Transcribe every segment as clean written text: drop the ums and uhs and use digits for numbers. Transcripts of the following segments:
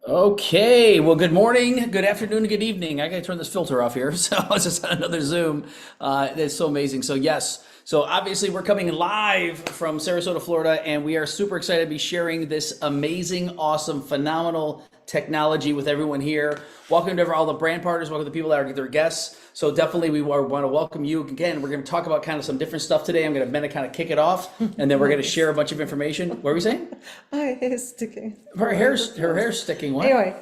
Okay, well, good morning, good afternoon, good evening. I gotta turn this filter off here. So I was just on another Zoom. It's so amazing. So yes, so obviously we're coming live from Sarasota, Florida, and we are super excited to be sharing this amazing, awesome, phenomenal technology with everyone here. Welcome to all the brand partners, welcome to the people that are their guests. So definitely we want to welcome you again. We're going to talk about kind of some different stuff today. I'm going to kind of kick it off, and then we're going to share a bunch of information. What are we saying? My hair's sticking. Her hair's sticking. What? Anyway,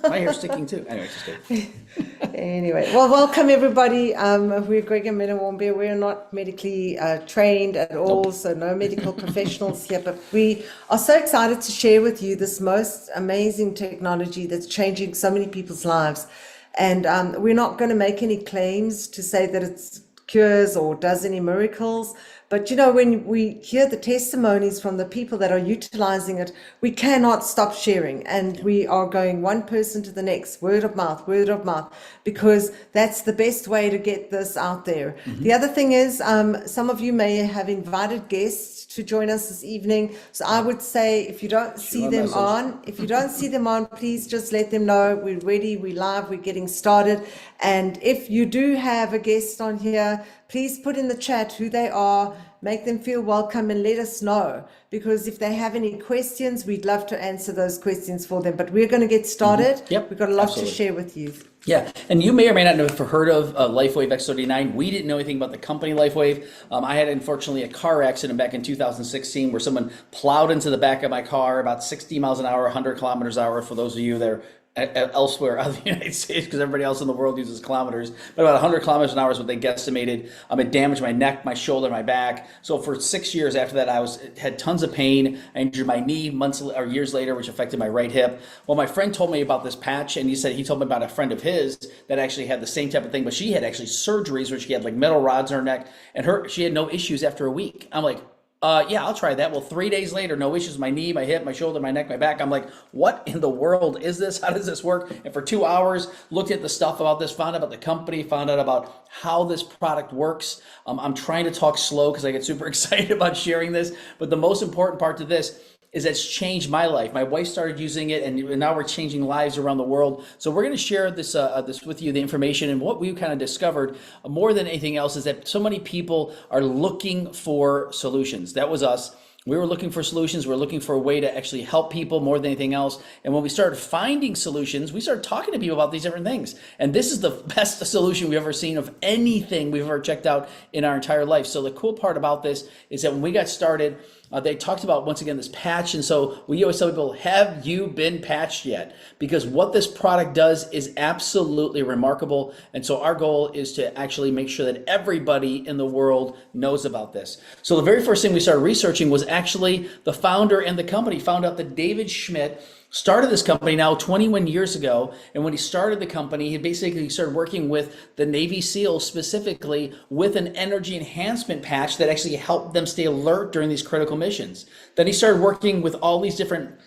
My hair's sticking too. Anyway, just kidding. well, welcome everybody. We're Greg and Mena Warmbier. We're not medically trained at all, Nope. so no medical professionals here, but we are so excited to share with you this most amazing technology that's changing so many people's lives. And we're not going to make any claims to say that it cures or does any miracles. But you know, when we hear the testimonies from the people that are utilizing it, we cannot stop sharing. And we are going one person to the next, word of mouth, because that's the best way to get this out there. The other thing is, some of you may have invited guests to join us this evening. So I would say if you don't see them on, please just let them know we're ready, we're live, we're getting started. And if you do have a guest on here, please put in the chat who they are, make them feel welcome and let us know. Because if they have any questions, we'd love to answer those questions for them. But we're going to get started. Yep, We've got a lot absolutely. to share with you. Yeah, and you may or may not have heard of LifeWave X39. We didn't know anything about the company LifeWave. I had, unfortunately, a car accident back in 2016 where someone plowed into the back of my car about 60 miles an hour, 100 kilometers an hour, for those of you that are elsewhere out of the United States, because everybody else in the world uses kilometers, but about 100 kilometers an hour is what they guesstimated. It damaged my neck, my shoulder, my back. So for 6 years after that, I had tons of pain. I injured my knee months or years later, which affected my right hip. Well, my friend told me about this patch, and he told me about a friend of his that actually had the same type of thing, but she had actually surgeries where she had like metal rods in her neck, and she had no issues after a week. I'm like, yeah, I'll try that. Well, 3 days later, no issues. My knee, my hip, my shoulder, my neck, my back. I'm like, what in the world is this? How does this work? And for 2 hours, looked at the stuff about this, found out about the company, found out about how this product works. I'm trying to talk slow because I get super excited about sharing this. But the most important part to this is it's changed my life. My wife started using it, and now we're changing lives around the world. So we're going to share this with you, the information, and what we kind of discovered more than anything else is that so many people are looking for solutions. That was us. We were looking for solutions. We're looking for a way to actually help people more than anything else. And when we started finding solutions, we started talking to people about these different things. And this is the best solution we've ever seen of anything we've ever checked out in our entire life. So the cool part about this is that when we got started, they talked about, once again, this patch. And so we always tell people, have you been patched yet? Because what this product does is absolutely remarkable. And so our goal is to actually make sure that everybody in the world knows about this. So the very first thing we started researching was actually the founder and the company found out that David Schmidt started this company now 21 years ago. And when he started the company, he basically started working with the Navy SEALs specifically with an energy enhancement patch that actually helped them stay alert during these critical missions. Then he started working with all these different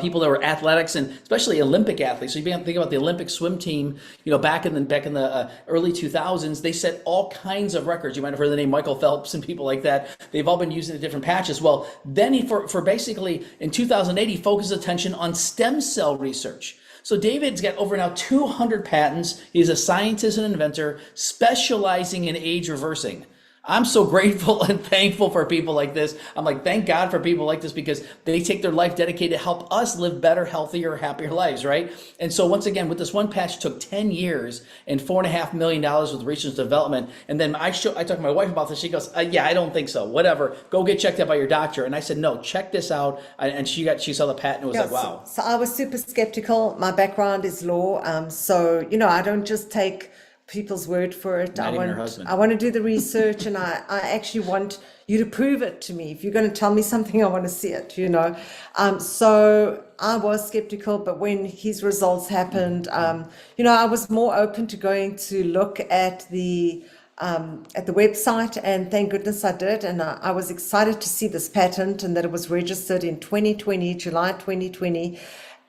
people that were athletics, and especially Olympic athletes. So you think about the Olympic swim team, back in the early 2000s, they set all kinds of records. You might have heard the name Michael Phelps and people like that. They've all been using the different patches. Well, then for basically in 2008, he focused attention on stem cell research. So David's got over now 200 patents. He's a scientist and inventor specializing in age reversing. I'm so grateful and thankful for people like this. I'm like, thank God for people like this, because they take their life dedicated to help us live better, healthier, happier lives, right? And so once again, with this one patch, took 10 years and $4.5 million with research and development. And then I talked to my wife about this. She goes, yeah, I don't think so. Whatever. Go get checked out by your doctor. And I said, no, check this out. And she saw the patent and was like, wow. So I was super skeptical. My background is law. So, I don't just take people's word for it. Not even her husband. I want to do the research, and I actually want you to prove it to me. If you're going to tell me something, I want to see it, So I was skeptical, but when his results happened, I was more open to going to look at the website, and thank goodness I did. And I was excited to see this patent and that it was registered in July 2020.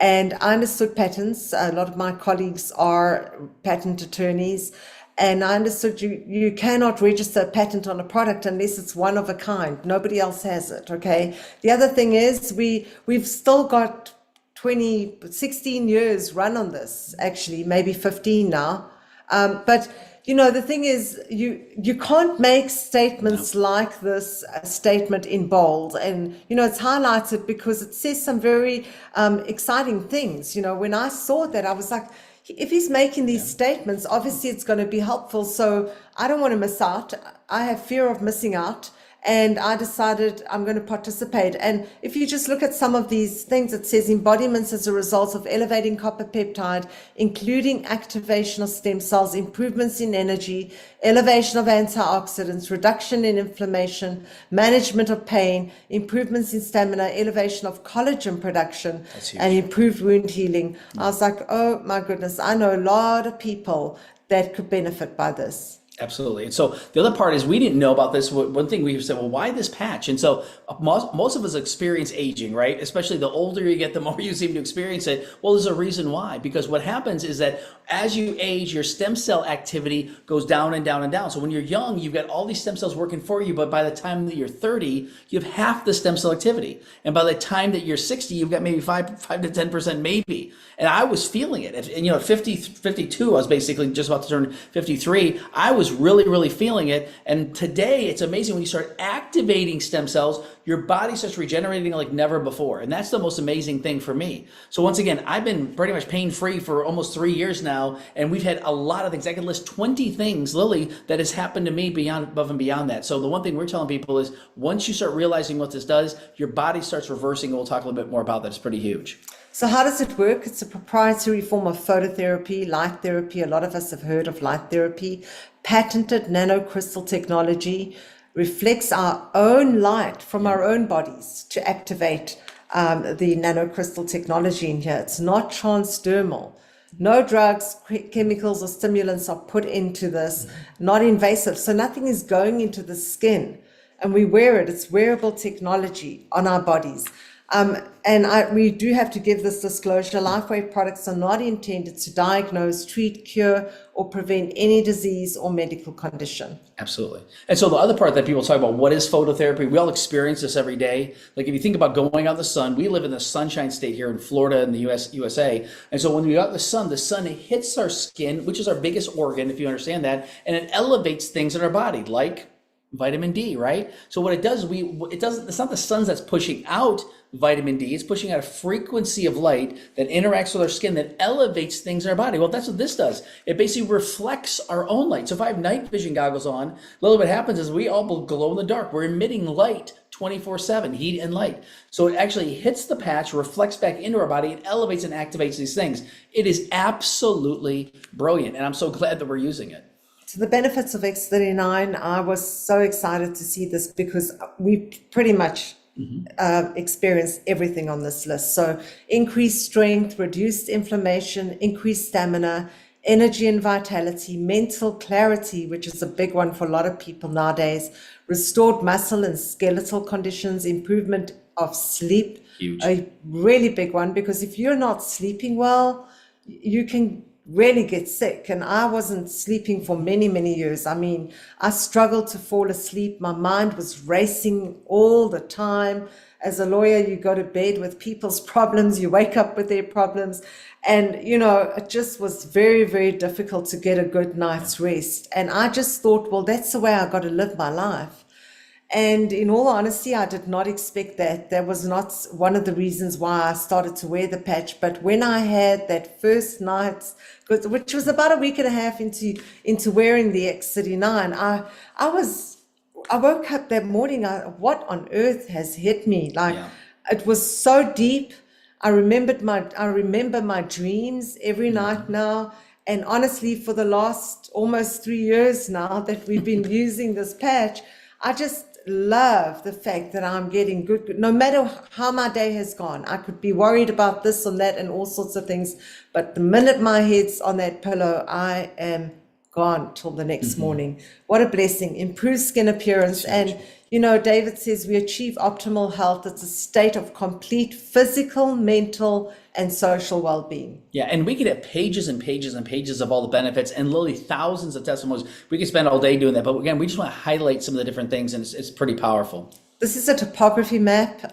And I understood patents. A lot of my colleagues are patent attorneys. And I understood you cannot register a patent on a product unless it's one of a kind. Nobody else has it, okay? The other thing is we've still got 16 years run on this, actually, maybe 15 now. But you know, the thing is, you can't make statements like this statement in bold, and you know, it's highlighted because it says some very exciting things. You know, when I saw that, I was like, if he's making these statements, obviously it's going to be helpful. So I don't want to miss out. I have fear of missing out. And I decided I'm going to participate. And if you just look at some of these things, it says embodiments as a result of elevating copper peptide, including activation of stem cells, improvements in energy, elevation of antioxidants, reduction in inflammation, management of pain, improvements in stamina, elevation of collagen production, and improved wound healing. I was like, oh my goodness, I know a lot of people that could benefit by this. Absolutely. And so the other part is we didn't know about this. One thing we said, well, why this patch? And so most of us experience aging, right? Especially the older you get, the more you seem to experience it. Well, there's a reason why. Because what happens is that as you age, your stem cell activity goes down and down and down. So when you're young, you've got all these stem cells working for you. But by the time that you're 30, you have half the stem cell activity. And by the time that you're 60, you've got maybe 5 to 10% maybe. And I was feeling it. And you know, at 52, I was basically just about to turn 53. I was really feeling it. And today it's amazing when you start activating stem cells, your body starts regenerating like never before. And that's the most amazing thing for me. So once again, I've been pretty much pain-free for almost 3 years now. And we've had a lot of things. I can list 20 things, Lily, that has happened to me above and beyond that. So the one thing we're telling people is once you start realizing what this does, your body starts reversing. We'll talk a little bit more about that. It's pretty huge. So how does it work? It's a proprietary form of phototherapy, light therapy. A lot of us have heard of light therapy. Patented nanocrystal technology reflects our own light from our own bodies to activate the nanocrystal technology in here. It's not transdermal. No drugs, chemicals, or stimulants are put into this, not invasive. So nothing is going into the skin. And we wear it. It's wearable technology on our bodies. We do have to give this disclosure. LifeWave products are not intended to diagnose, treat, cure, or prevent any disease or medical condition. Absolutely. And so the other part that people talk about, what is phototherapy? We all experience this every day. Like if you think about going out in the sun, we live in the sunshine state here in Florida in the USA. And so when we go out in the sun hits our skin, which is our biggest organ, if you understand that, and it elevates things in our body, like vitamin D, right? So what it does, it's not the sun that's pushing out vitamin D, it's pushing out a frequency of light that interacts with our skin that elevates things in our body. Well, that's what this does. It basically reflects our own light. So if I have night vision goggles on, Lily, what happens is we all glow in the dark. We're emitting light 24/7, heat and light. So it actually hits the patch, reflects back into our body, and elevates and activates these things. It is absolutely brilliant, and I'm so glad that we're using it. So the benefits of X39, I was so excited to see this because we pretty much experienced everything on this list. So increased strength, reduced inflammation, increased stamina, energy and vitality, mental clarity, which is a big one for a lot of people nowadays, restored muscle and skeletal conditions, improvement of sleep, Huge. A really big one, because if you're not sleeping well, you can really get sick. And I wasn't sleeping for many years. I mean, I struggled to fall asleep. My mind was racing all the time. As a lawyer, you go to bed with people's problems, you wake up with their problems. And, you know, it just was very difficult to get a good night's rest. And I just thought, well, that's the way I got to live my life. And in all honesty, I did not expect that. That was not one of the reasons why I started to wear the patch. But when I had that first night, which was about a week and a half into wearing the X39, I woke up that morning, what on earth has hit me? Like, It was so deep. I remember my dreams every night now. And honestly, for the last almost 3 years now that we've been using this patch, I just love the fact that I'm getting good, no matter how my day has gone. I could be worried about this and that and all sorts of things, but the minute my head's on that pillow, I am gone till the next morning. What a blessing. Improved skin appearance. And you know, David says we achieve optimal health. It's a state of complete physical, mental, and social well-being. Yeah, and we could have pages and pages and pages of all the benefits, and literally thousands of testimonies. We could spend all day doing that, but again, we just want to highlight some of the different things, and it's pretty powerful. This is a topography map.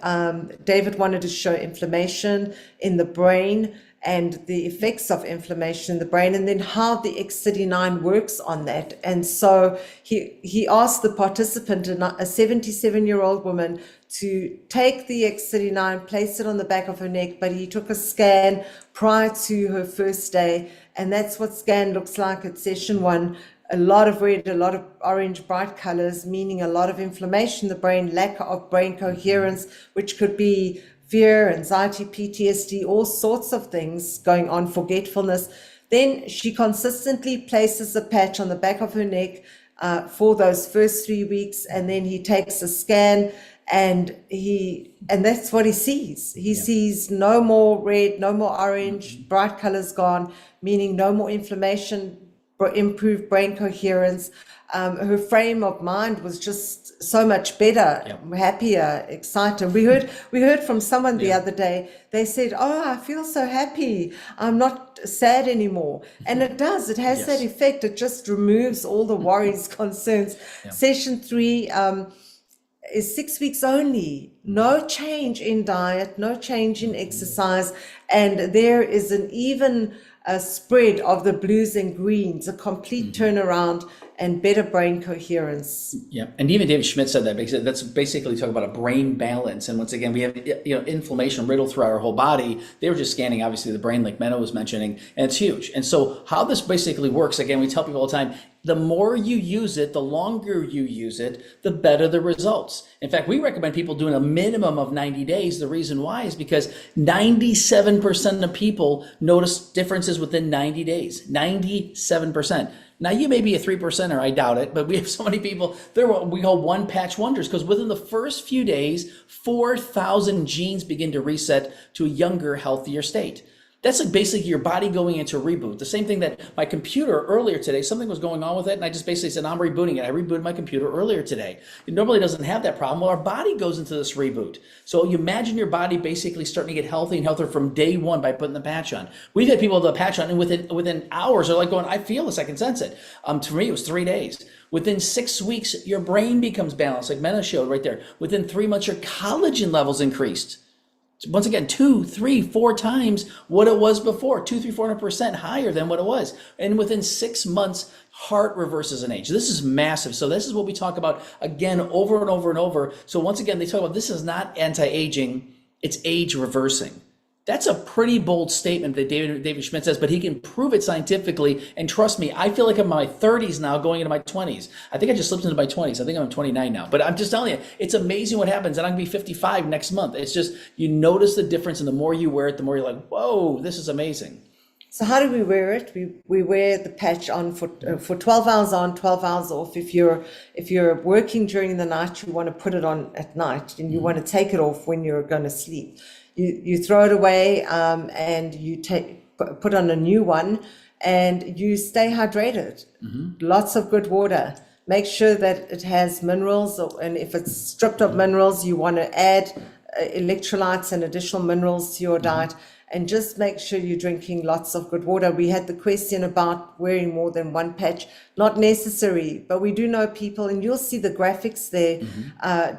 David wanted to show inflammation in the brain and the effects of inflammation in the brain, and then how the X39 works on that. And so he asked the participant, a 77-year-old woman, to take the X39, place it on the back of her neck, but he took a scan prior to her first day, and that's what scan looks like at session 1. A lot of red, a lot of orange, bright colors, meaning a lot of inflammation in the brain, lack of brain coherence, which could be fear, anxiety, PTSD, all sorts of things going on, forgetfulness. Then she consistently places a patch on the back of her neck for those first 3 weeks, and then he takes a scan, and that's what he sees. He sees no more red, no more orange, bright colors gone, meaning no more inflammation, improved brain coherence. Her frame of mind was just so much better, happier, excited. We heard from someone the other day. They said, "Oh, I feel so happy. I'm not sad anymore." And it does. It has that effect. It just removes all the worries, concerns. Session 3 is 6 weeks only. No change in diet, no change in exercise, and there is an even spread of the blues and greens, a complete turnaround and better brain coherence. Yeah, and even David Schmidt said that, because that's basically talking about a brain balance. And once again, we have inflammation riddled throughout our whole body. They were just scanning, obviously, the brain, like Menno was mentioning, and it's huge. And so how this basically works, again, we tell people all the time, the more you use it, the longer you use it, the better the results. In fact, we recommend people doing a minimum of 90 days. The reason why is because 97% of people notice differences within 90 days. 97%. Now, you may be a 3%er, I doubt it, but we have so many people, we call one patch wonders, because within the first few days, 4,000 genes begin to reset to a younger, healthier state. That's like basically your body going into a reboot. The same thing that my computer earlier today, something was going on with it, and I just basically said, I'm rebooting it. I rebooted my computer earlier today. It normally doesn't have that problem. Well, our body goes into this reboot. So you imagine your body basically starting to get healthy and healthier from day one by putting the patch on. We've had people with the patch on, and within hours, they're like going, I feel this, I can sense it. To me, it was 3 days. Within 6 weeks, your brain becomes balanced, like Menno showed right there. Within 3 months, your collagen levels increased. Once again, 2, 3, 4 times what it was before, 2, 3, 400% higher than what it was. And within 6 months, heart reverses in age. This is massive. So this is what we talk about again, over and over and over. So once again, they talk about this is not anti-aging, it's age reversing. That's a pretty bold statement that David Schmidt says, but he can prove it scientifically. And trust me, I feel like I'm in my 30s now going into my 20s. I think I just slipped into my 20s. I think I'm 29 now. But I'm just telling you, it's amazing what happens. And I'm going to be 55 next month. It's just, you notice the difference. And the more you wear it, the more you're like, whoa, this is amazing. So how do we wear it? We wear the patch on for 12 hours on, 12 hours off. If you're working during the night, you want to put it on at night, and you want to take it off when you're going to sleep. You throw it away, and you put on a new one, and you stay hydrated. Lots of good water. Make sure that it has minerals, and if it's stripped of minerals, you want to add electrolytes and additional minerals to your diet. And just make sure you're drinking lots of good water. We had the question about wearing more than one patch. Not necessary, but we do know people, and you'll see the graphics there.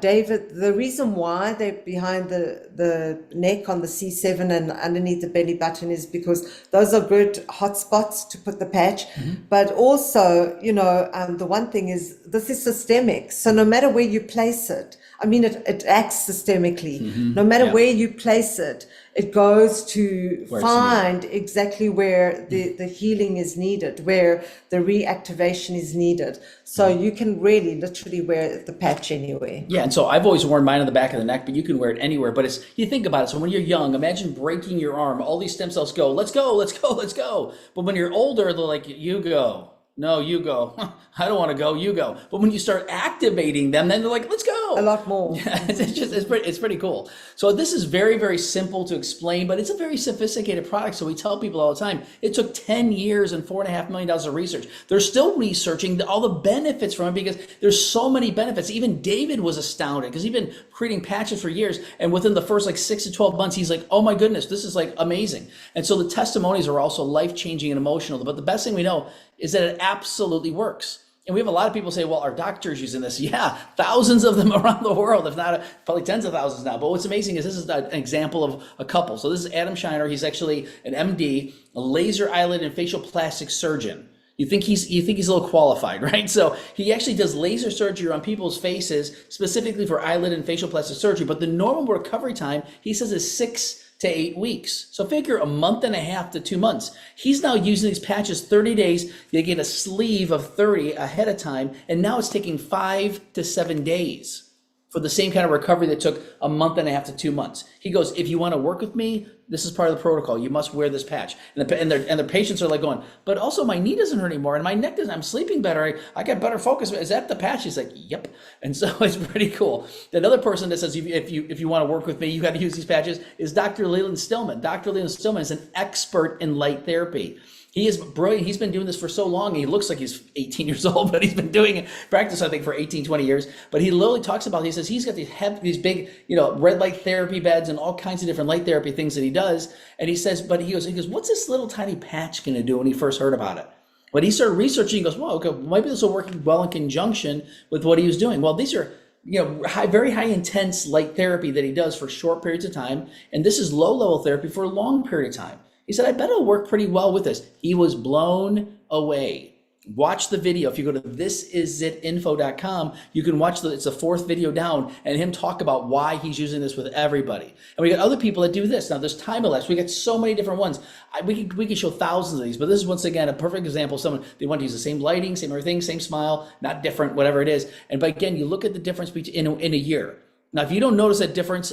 David, the reason why they're behind the neck on the C7 and underneath the belly button is because those are good hot spots to put the patch. But also, the one thing is this is systemic. So no matter where you place it, I mean, it acts systemically. No matter where you place it, it goes to find exactly where the healing is needed, where the reactivation is needed. So you can really literally wear the patch anywhere. Yeah, and so I've always worn mine on the back of the neck, but you can wear it anywhere. But you think about it. So when you're young, imagine breaking your arm. All these stem cells go, let's go, let's go, let's go. But when you're older, they're like, you go. No, you go. I don't want to go. You go. But when you start activating them, then they're like, let's go. A lot more. Yeah, it's pretty cool. So this is very, very simple to explain, but it's a very sophisticated product. So we tell people all the time, it took 10 years and $4.5 million of research. They're still researching all the benefits from it because there's so many benefits. Even David was astounded because he's been creating patches for years. And within the first 6 to 12 months, he's like, oh my goodness, this is amazing. And so the testimonies are also life-changing and emotional. But the best thing we know is that it absolutely works. And we have a lot of people say, well, our doctors using this. Yeah, thousands of them around the world, if not probably tens of thousands now. But what's amazing is this is an example of a couple. So this is Adam Shiner. He's actually an MD, a laser eyelid and facial plastic surgeon. You think he's a little qualified, right? So he actually does laser surgery on people's faces, specifically for eyelid and facial plastic surgery. But the normal recovery time, he says, is 6 to 8 weeks. So figure a month and a half to 2 months. He's now using these patches 30 days. You get a sleeve of 30 ahead of time. And now it's taking 5 to 7 days for the same kind of recovery that took a month and a half to 2 months. He goes, if you want to work with me, this is part of the protocol. You must wear this patch. And the patients are like going, but also my knee doesn't hurt anymore and my neck doesn't, I'm sleeping better. I got better focus. Is that the patch? He's like, yep. And so it's pretty cool. Another person that says, if you want to work with me, you got to use these patches is Dr. Leland Stillman. Dr. Leland Stillman is an expert in light therapy. He is brilliant. He's been doing this for so long. He looks like he's 18 years old, but he's been doing it, practice, I think, for 18, 20 years. But he literally talks about, he says he's got these big, red light therapy beds and all kinds of different light therapy things that he does. And he says, but he goes, what's this little tiny patch going to do when he first heard about it? When he started researching, he goes, well, okay, maybe this will work well in conjunction with what he was doing. Well, these are, very high intense light therapy that he does for short periods of time. And this is low level therapy for a long period of time. He said, I bet it'll work pretty well with this. He was blown away. Watch the video. If you go to thisizitinfo.com, you can watch it's the fourth video down and him talk about why he's using this with everybody. And we got other people that do this. Now there's time elapsed. We got so many different ones. We can show thousands of these, but this is once again a perfect example of someone, they want to use the same lighting, same everything, same smile, not different, whatever it is. And but again, you look at the difference between in a year. Now, if you don't notice that difference,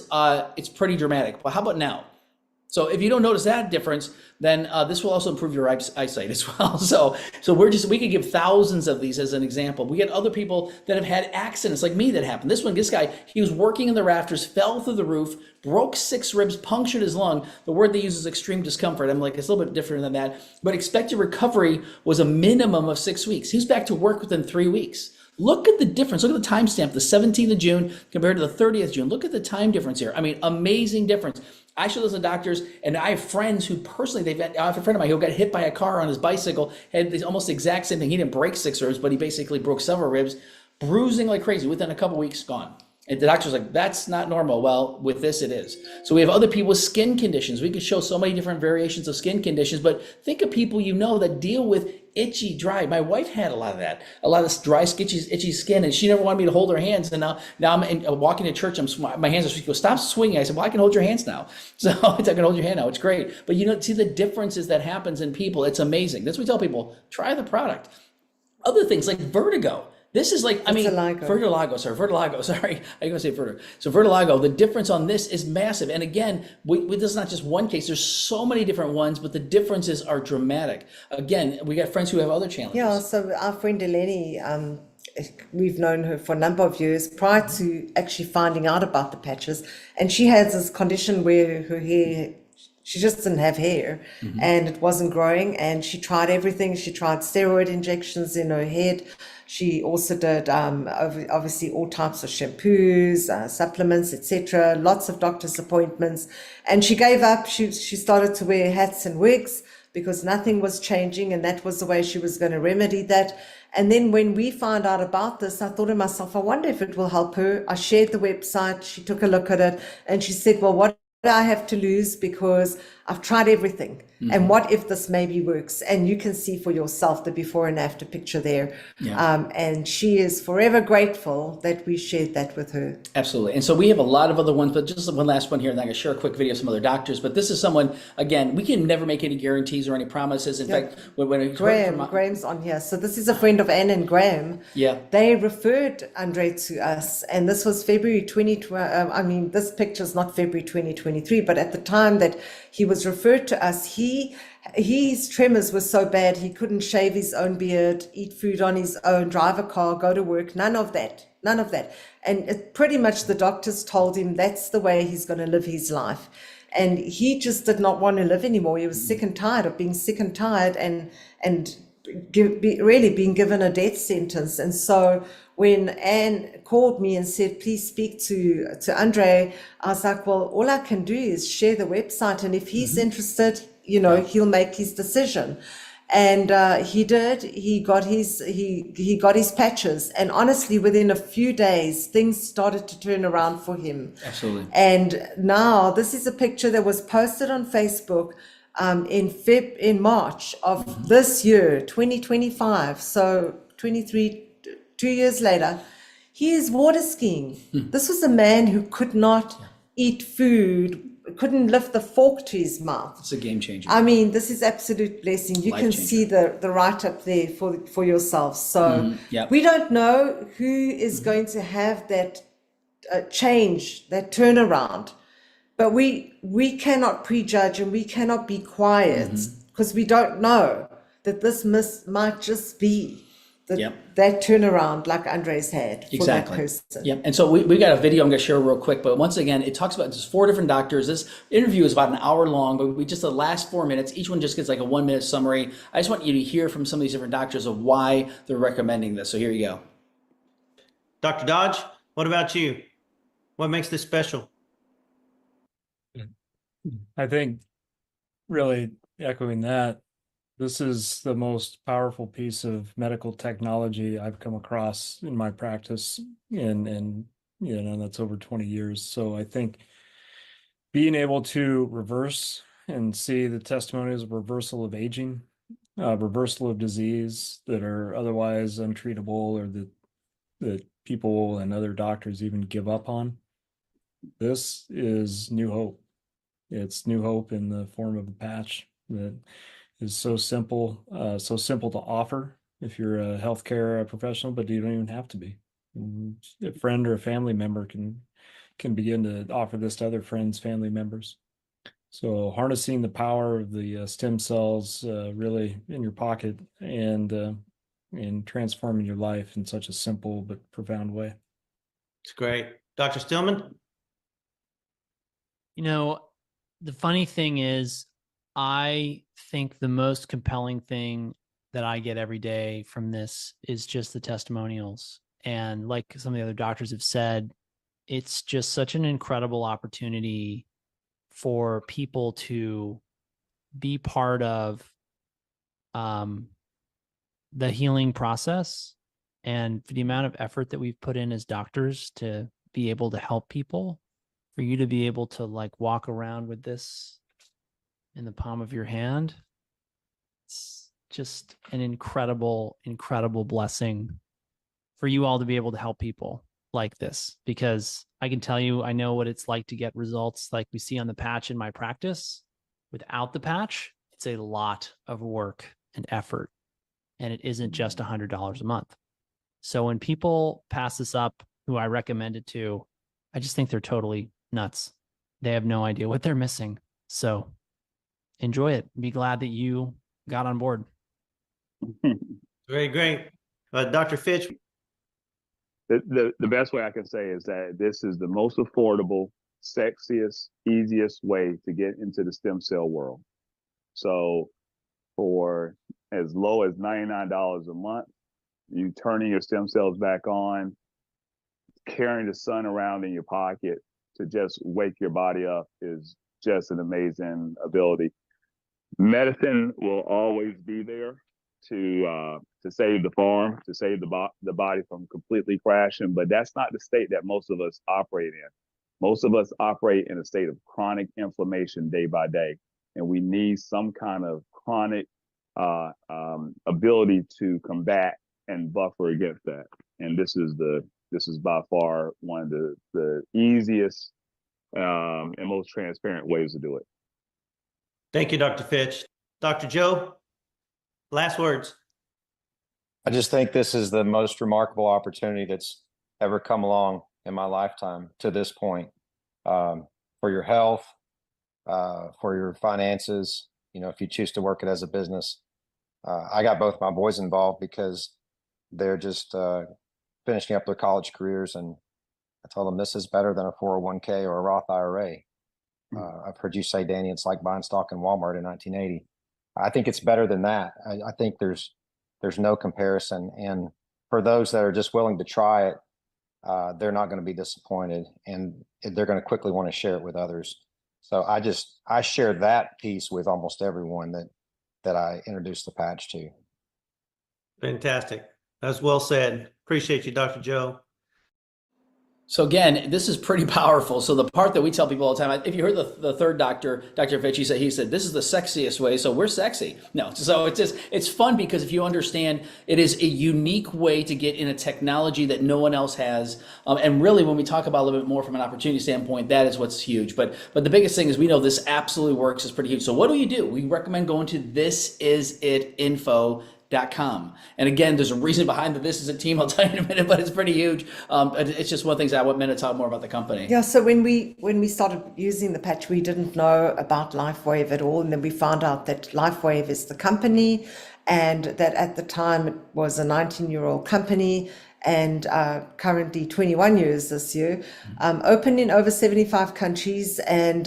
it's pretty dramatic. But how about now? So if you don't notice that difference, then this will also improve your eyesight as well. So we could give thousands of these as an example. We get other people that have had accidents like me that happened. This guy, he was working in the rafters, fell through the roof, broke 6 ribs, punctured his lung. The word they use is extreme discomfort. I'm like, it's a little bit different than that. But expected recovery was a minimum of 6 weeks. He's back to work within 3 weeks. Look at the difference. Look at the timestamp, the 17th of June compared to the 30th of June. Look at the time difference here. I mean, amazing difference. I show this to doctors, and I have friends who personally, I have a friend of mine who got hit by a car on his bicycle, had this almost exact same thing. He didn't break 6 ribs, but he basically broke several ribs, bruising like crazy. Within a couple weeks, gone. And the doctor's like, that's not normal. Well, with this, it is. So we have other people with skin conditions. We could show so many different variations of skin conditions, but think of people that deal with itchy, dry. My wife had a lot of that, a lot of this dry, itchy skin, and she never wanted me to hold her hands. And now I'm walking to church. My hands are. She goes, stop swinging. I said, well, I can hold your hands now. So I can hold your hand now. It's great. But see the differences that happens in people. It's amazing. That's what we tell people. Try the product. Other things like vertigo. This is like, vertigo, sorry. I was going to say vertigo. So vertigo, the difference on this is massive. And again, this is not just one case. There's so many different ones, but the differences are dramatic. Again, we got friends who have other challenges. Yeah, so our friend Eleni, we've known her for a number of years prior to actually finding out about the patches. And she has this condition where her hair, she just didn't have hair and it wasn't growing. And she tried everything. She tried steroid injections in her head. She also did obviously all types of shampoos, supplements, etc. Lots of doctor's appointments, and she gave up. She started to wear hats and wigs because nothing was changing, and that was the way she was going to remedy that. And then when we found out about this, I thought to myself, I wonder if it will help her. I shared the website. She took a look at it, and she said, "Well, what do I have to lose because I've tried everything? And what if this maybe works?" And you can see for yourself the before and after picture there. Yeah. And she is forever grateful that we shared that with her. Absolutely. And so we have a lot of other ones, but just one last one here, and I'm going to share a quick video of some other doctors. But this is someone, again, we can never make any guarantees or any promises. In fact, when Graham's on here. So this is a friend of Anne and Graham. Yeah. They referred Andre to us, and this was February 2020. This picture is not February 2023, but at the time that he was referred to us, his tremors were so bad he couldn't shave his own beard, eat food on his own, drive a car, go to work, none of that. And pretty much the doctors told him that's the way he's going to live his life. And he just did not want to live anymore. He was sick and tired of being sick and tired and really being given a death sentence. And so when Anne called me and said, please speak to Andre, I was like, well, all I can do is share the website. And if he's interested, he'll make his decision. And he got he got his patches, and honestly, within a few days, things started to turn around for him. Absolutely. And now this is a picture that was posted on Facebook in March of this year, 2025. So 23, 2 years later, he is water skiing. This was a man who could not eat food, couldn't lift the fork to his mouth. It's a game changer. I mean, this is absolute blessing. You Life can changer. see the write-up there for yourself. So Yep. we don't know who is going to have that change, that turnaround, but we cannot prejudge and we cannot be quiet because we don't know that this might just be that turnaround like Andres had for that person. Yep. And so we got a video I'm going to share real quick, but once again, it talks about just 4 different doctors. This interview is about an hour long, but we just the last 4 minutes, each one just gets like a 1-minute summary. I just want you to hear from some of these different doctors of why they're recommending this. So here you go. Dr. Dodge, what about you? What makes this special? I think really echoing that, this is the most powerful piece of medical technology I've come across in my practice, and that's over 20 years. So I think being able to reverse and see the testimonies of reversal of aging, reversal of disease that are otherwise untreatable, or that people and other doctors even give up on, this is new hope. It's new hope in the form of a patch that is so simple to offer if you're a healthcare professional, but you don't even have to be. A friend or a family member can begin to offer this to other friends, family members. So harnessing the power of the stem cells really in your pocket and transforming your life in such a simple but profound way. It's great. Dr. Stillman? The funny thing is, I think the most compelling thing that I get every day from this is just the testimonials. And like some of the other doctors have said, it's just such an incredible opportunity for people to be part of the healing process, and for the amount of effort that we've put in as doctors to be able to help people, for you to be able to like walk around with this in the palm of your hand. It's just an incredible, incredible blessing for you all to be able to help people like this, because I can tell you, I know what it's like to get results like we see on the patch in my practice. Without the patch, it's a lot of work and effort, and it isn't just $100 a month. So when people pass this up, who I recommend it to, I just think they're totally nuts. They have no idea what they're missing. So enjoy it. Be glad that you got on board. Very great. Dr. Fitch? The best way I can say is that this is the most affordable, sexiest, easiest way to get into the stem cell world. So for as low as $99 a month, you turning your stem cells back on, carrying the sun around in your pocket to just wake your body up is just an amazing ability. Medicine will always be there to save the farm, to save the body from completely crashing, but that's not the state that most of us operate in. Most of us operate in a state of chronic inflammation day by day, and we need some kind of chronic ability to combat and buffer against that. And this is by far one of the easiest and most transparent ways to do it. Thank you, Dr. Fitch. Dr. Joe, last words. I just think this is the most remarkable opportunity that's ever come along in my lifetime to this point, for your health, for your finances. If you choose to work it as a business. I got both my boys involved because they're just finishing up their college careers, and I told them this is better than a 401k or a Roth IRA. I've heard you say, Danny, it's like buying stock in Walmart in 1980. I think it's better than that. I think there's no comparison. And for those that are just willing to try it, they're not going to be disappointed, and they're going to quickly want to share it with others. So I share that piece with almost everyone, that that I introduced the patch to. Fantastic. That's well said. Appreciate you, Dr. Joe. So again, this is pretty powerful. So the part that we tell people all the time, if you heard the third doctor, Dr. Fitch, he said, this is the sexiest way. So we're sexy. No, so it's fun because if you understand, it is a unique way to get in a technology that no one else has. And really, when we talk about a little bit more from an opportunity standpoint, that is what's huge. But the biggest thing is we know this absolutely works. It's pretty huge. So what do? We recommend going to thisisitinfo.com. And again, there's a reason behind the This Is It team. I'll tell you in a minute, but it's pretty huge. It's just one of the things I want to talk more about the company. Yeah, so when we started using the patch, we didn't know about LifeWave at all, and then we found out that LifeWave is the company, and that at the time it was a 19-year-old company, and currently 21 years this year, open in over 75 countries, and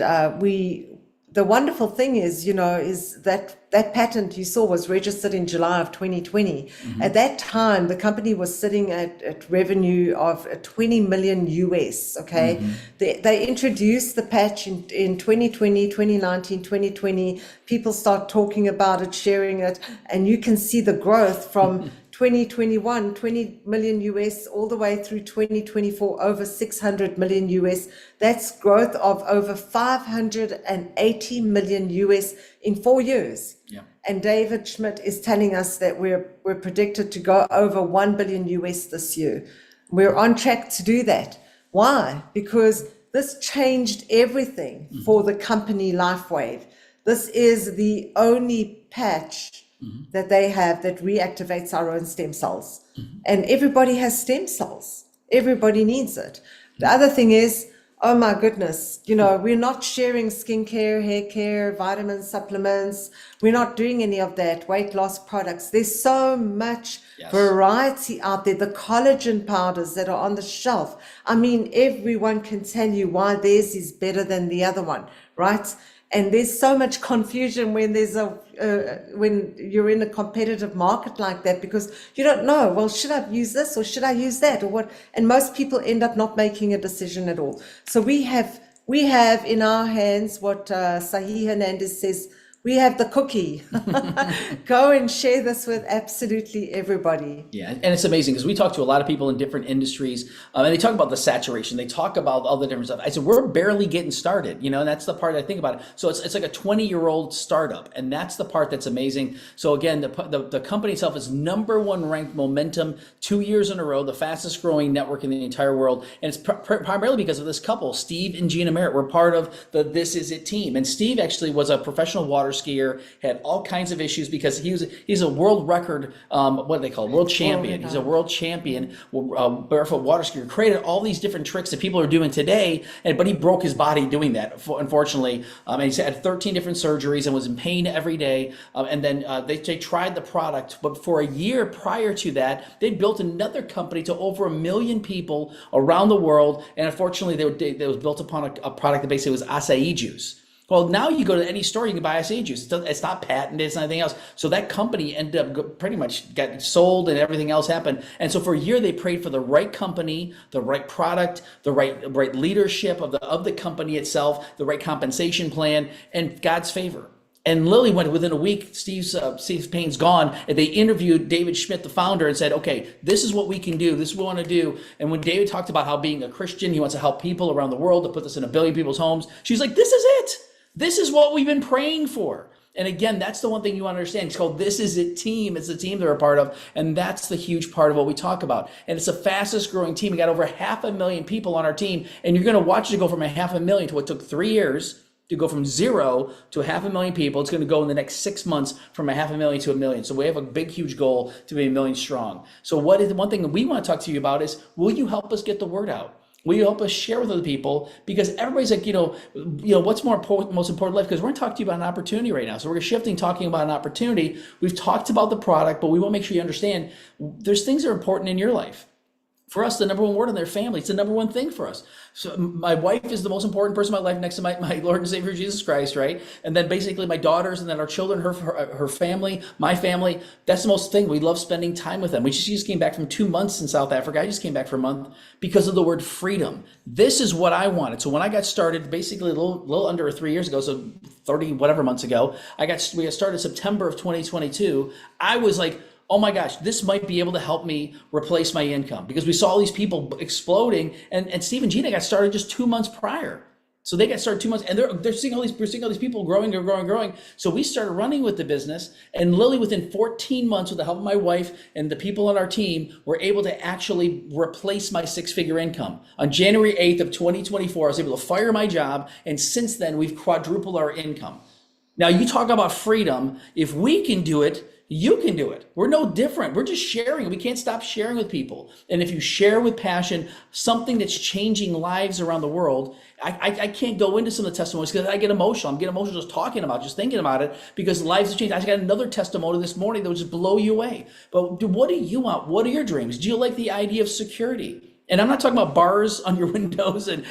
the wonderful thing is, is that patent you saw was registered in July of 2020. Mm-hmm. At that time, the company was sitting at revenue of 20 million US, okay? Mm-hmm. They introduced the patch in 2020, 2019, 2020. People start talking about it, sharing it, and you can see the growth from 2021, 20 million US, all the way through 2024, over 600 million US. That's growth of over 580 million US in 4 years. Yeah. And David Schmidt is telling us that we're predicted to go over 1 billion US this year. We're on track to do that. Why? Because this changed everything for the company LifeWave. This is the only patch that they have that reactivates our own stem cells. And everybody has stem cells. Everybody needs it. The other thing is, oh my goodness, we're not sharing skincare, hair care, vitamin supplements. We're not doing any of that, weight loss products. There's so much variety out there. The collagen powders that are on the shelf. I mean, everyone can tell you why theirs is better than the other one, right? And there's so much confusion when when you're in a competitive market like that, because you don't know, well, should I use this or should I use that or what? And most people end up not making a decision at all. So we have in our hands what Sahi Hernandez says, we have the cookie. Go and share this with absolutely everybody. Yeah, and it's amazing because we talk to a lot of people in different industries, and they talk about the saturation. They talk about all the different stuff. I said, we're barely getting started, and that's the part I think about it. So it's like a 20-year-old startup, and that's the part that's amazing. So again, the company itself is #1 ranked Momentum 2 years in a row, the fastest growing network in the entire world, and it's primarily because of this couple, Steve and Gina Merritt. We're part of the This Is It team, and Steve actually was a professional water skier, had all kinds of issues because he's a world record, what do they call it? World champion. He's a world champion, barefoot water skier, created all these different tricks that people are doing today, but he broke his body doing that, unfortunately. And he's had 13 different surgeries and was in pain every day. And then they tried the product, but for a year prior to that, they built another company to over 1 million people around the world. And unfortunately, they was built upon a product that basically was acai juice. Well, now you go to any store, you can buy acai juice. It's not patented, it's not anything else. So that company ended up pretty much got sold and everything else happened. And so for a year, they prayed for the right company, the right product, the right leadership of the company itself, the right compensation plan, and God's favor. And Lily went within a week, Steve Payne's gone, and they interviewed David Schmidt, the founder, and said, okay, this is what we can do. This is what we want to do. And when David talked about how being a Christian, he wants to help people around the world, to put this in 1 billion people's homes, she's like, this is it. This is what we've been praying for. And again, that's the one thing you want to understand. It's called This Is It team. It's the team they're a part of. And that's the huge part of what we talk about. And it's the fastest growing team. We got over 500,000 people on our team. And you're going to watch it go from 500,000 to what took 3 years to go from 0 to 500,000 people. It's going to go in the next 6 months from 500,000 to 1 million. So we have a big, huge goal to be 1 million strong. So what is the one thing that we want to talk to you about is, will you help us get the word out? Will you help us share with other people? Because everybody's like, what's most important in life? Because we're going to talk to you about an opportunity right now. So we're shifting, talking about an opportunity. We've talked about the product, but we want to make sure you understand there's things that are important in your life. For us, the number one word on their family, it's the number one thing for us. So my wife is the most important person in my life next to my Lord and Savior Jesus Christ, right? And then basically my daughters, and then our children, her family, my family. That's the most thing. We love spending time with them. She just came back from 2 months in South Africa. I just came back for a month because of the word freedom. This is what I wanted. So when I got started, basically a little under 3 years ago, so 30 whatever months ago, we got started September of 2022. I was like, oh my gosh, this might be able to help me replace my income, because we saw all these people exploding, and Steve and Gina got started just 2 months prior. So they got started 2 months, and we're seeing all these people growing. So we started running with the business, and literally within 14 months, with the help of my wife and the people on our team, were able to actually replace my 6-figure income. On January 8th of 2024, I was able to fire my job, and since then we've quadrupled our income. Now you talk about freedom. If we can do it, you can do it. We're no different. We're just sharing. We can't stop sharing with people. And if you share with passion something that's changing lives around the world, I can't go into some of the testimonies because I get emotional. I'm getting emotional just talking about, just thinking about it, because lives have changed. I got another testimony this morning that would just blow you away. But what do you want? What are your dreams? Do you like the idea of security? And I'm not talking about bars on your windows and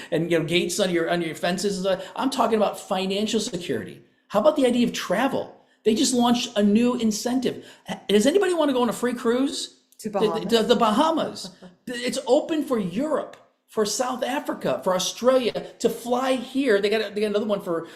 gates on your fences. I'm talking about financial security. How about the idea of travel? They just launched a new incentive. Does anybody want to go on a free cruise? To Bahamas. The Bahamas. It's open for Europe, for South Africa, for Australia to fly here. They got another one for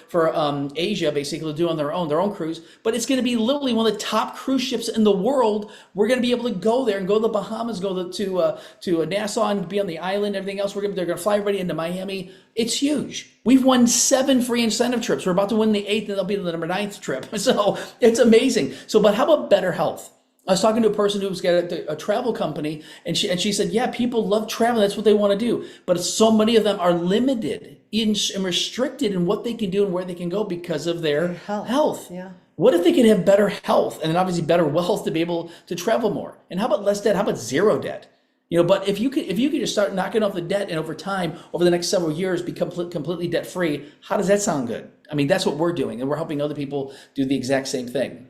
Asia, basically, to do on their own cruise. But it's going to be literally one of the top cruise ships in the world. We're going to be able to go there and go to the Bahamas, go to Nassau and be on the island, everything else. They're going to fly everybody into Miami. It's huge. We've won 7 free incentive trips. We're about to win the 8th, and they'll be the number 9th trip. So it's amazing. So, but how about better health? I was talking to a person who's got a travel company, and she said, yeah, people love traveling. That's what they want to do. But so many of them are limited and restricted in what they can do and where they can go because of their health. Yeah. What if they could have better health and then obviously better wealth to be able to travel more? And how about less debt? How about zero debt? But if you could just start knocking off the debt, and over time, over the next several years, become completely debt free, how does that sound good? I mean, that's what we're doing, and we're helping other people do the exact same thing.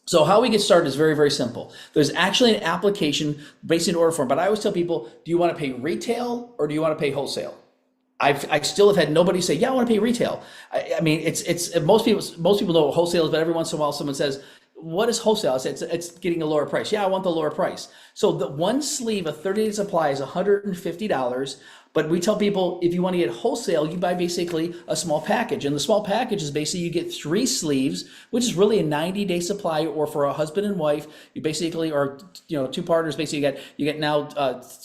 So how we get started is very, very simple. There's actually an application based in order form, but I always tell people, do you want to pay retail or do you want to pay wholesale? I still have had nobody say, yeah, I want to pay retail. I mean, it's most people know what wholesale is, but every once in a while someone says, what is wholesale? I said, it's getting a lower price. Yeah, I want the lower price. So the one sleeve of 30-day supply is $150. But we tell people, if you want to get wholesale, you buy basically a small package. And the small package is basically you get 3 sleeves, which is really a 90-day supply. Or for a husband and wife, you basically, or 2 partners, basically you get now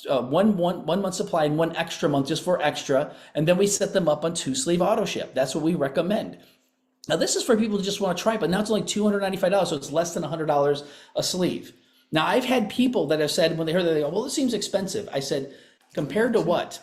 1 month supply and 1 extra month just for extra. And then we set them up on 2-sleeve auto ship. That's what we recommend. Now this is for people who just want to try it, but now it's only $295, so it's less than $100 a sleeve. Now I've had people that have said, when they heard that, they go, well, this seems expensive. I said, compared to what?